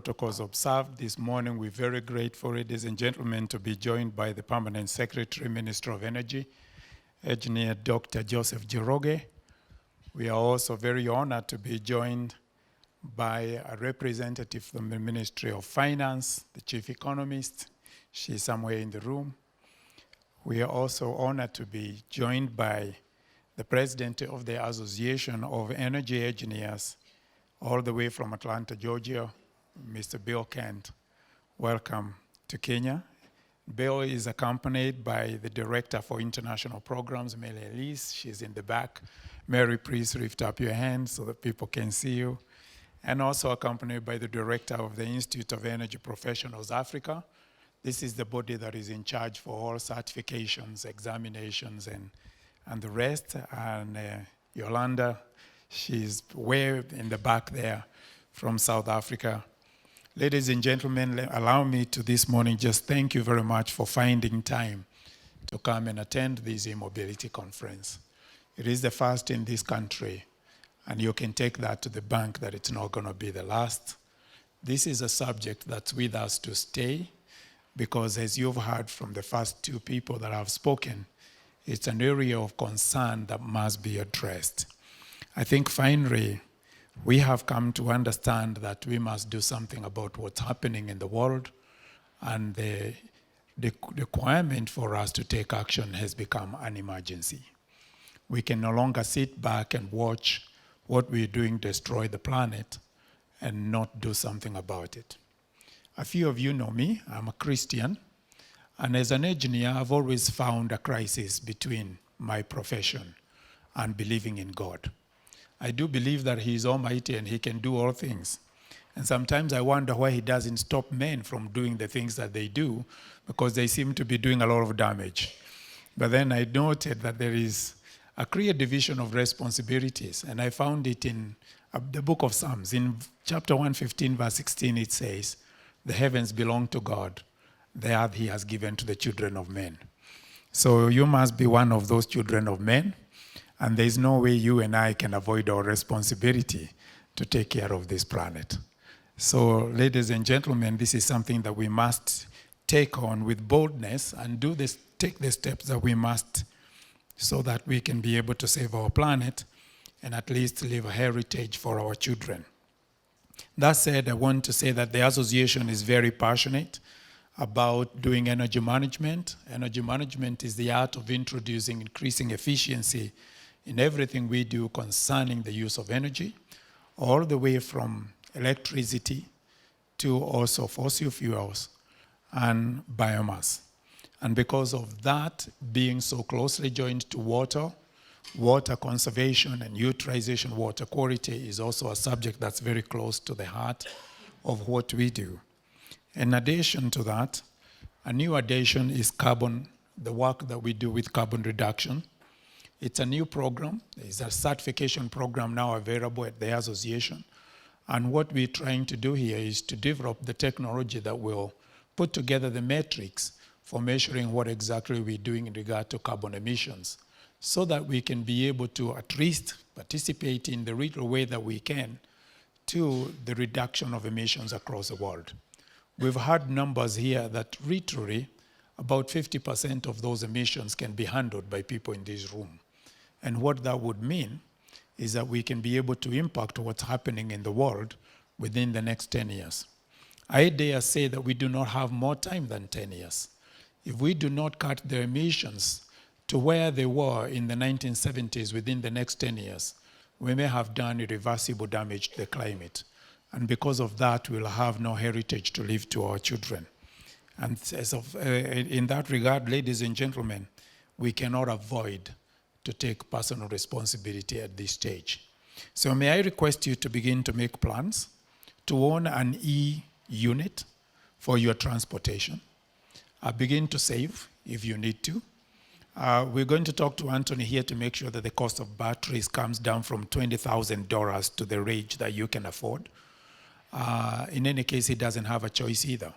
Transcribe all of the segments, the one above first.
protocols observed. This morning, we're very grateful, ladies and gentlemen, to be joined by the Permanent Secretary, Minister of Energy, Engineer Dr. Joseph Jiroge. We are also very honored to be joined by a representative from the Ministry of Finance, the Chief Economist. She's somewhere in the room. We are also honored to be joined by the President of the Association of Energy Engineers, all the way from Atlanta, Georgia, Mr. Bill Kent. Welcome to Kenya. Bill is accompanied by the Director for International Programs, Mary Elise. She's in the back. Mary, please lift up your hand so that people can see you. And also accompanied by the Director of the Institute of Energy Professionals Africa. This is the body that is in charge for all certifications, examinations, and the rest. And Yolanda, she's way in the back there from South Africa. Ladies and gentlemen, allow me to this morning just thank you very much for finding time to come and attend this e-mobility conference. It is the first in this country, and you can take that to the bank that it's not going to be the last. This is a subject that's with us to stay, because as you've heard from the first two people that have spoken, it's an area of concern that must be addressed. I think finally, we have come to understand that we must do something about what's happening in the world, and the requirement for us to take action has become an emergency. We can no longer sit back and watch what we're doing destroy the planet and not do something about it. A few of you know me, I'm a Christian, and as an engineer, I've always found a crisis between my profession and believing in God. I do believe that He is almighty and He can do all things. And sometimes I wonder why He doesn't stop men from doing the things that they do, because they seem to be doing a lot of damage. But then I noted that there is a clear division of responsibilities, and I found it in the book of Psalms. In chapter 115, verse 16, it says, "The heavens belong to God, the earth He has given to the children of men." So you must be one of those children of men. And there's no way you and I can avoid our responsibility to take care of this planet. So, ladies and gentlemen, this is something that we must take on with boldness and take the steps that we must, so that we can be able to save our planet and at least leave a heritage for our children. That said, I want to say that the association is very passionate about doing energy management. Energy management is the art of introducing increasing efficiency in everything we do concerning the use of energy, all the way from electricity to also fossil fuels and biomass. And because of that being so closely joined to water conservation and utilization, water quality is also a subject that's very close to the heart of what we do. In addition to that, a new addition is the work that we do with carbon reduction. It's a new program. It's a certification program now available at the association. And what we're trying to do here is to develop the technology that will put together the metrics for measuring what exactly we're doing in regard to carbon emissions, so that we can be able to at least participate in the little way that we can to the reduction of emissions across the world. We've had numbers here that literally about 50% of those emissions can be handled by people in this room. And what that would mean is that we can be able to impact what's happening in the world within the next 10 years. I dare say that we do not have more time than 10 years. If we do not cut the emissions to where they were in the 1970s within the next 10 years, we may have done irreversible damage to the climate. And because of that, we'll have no heritage to leave to our children. And in that regard, ladies and gentlemen, we cannot avoid to take personal responsibility at this stage. So may I request you to begin to make plans to own an e-unit for your transportation. Begin to save if you need to. We're going to talk to Anthony here to make sure that the cost of batteries comes down from $20,000 to the range that you can afford. In any case, he doesn't have a choice either,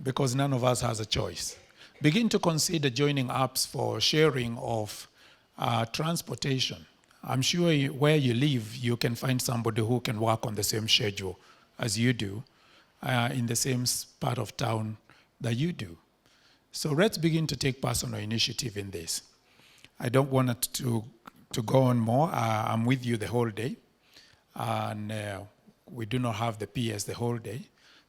because none of us has a choice. Begin to consider joining apps for sharing of transportation. I'm sure where you live, you can find somebody who can work on the same schedule as you do, in the same part of town that you do. So let's begin to take personal initiative in this. I don't want it to go on more. I'm with you the whole day. And we do not have the PS the whole day.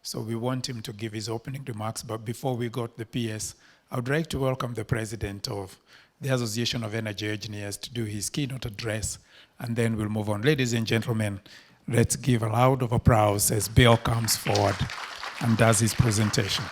So we want him to give his opening remarks. But before we go to the PS, I would like to welcome the president of the Association of Energy Engineers to do his keynote address. And then we'll move on. Ladies and gentlemen, let's give a loud of applause as Bill comes forward and does his presentation.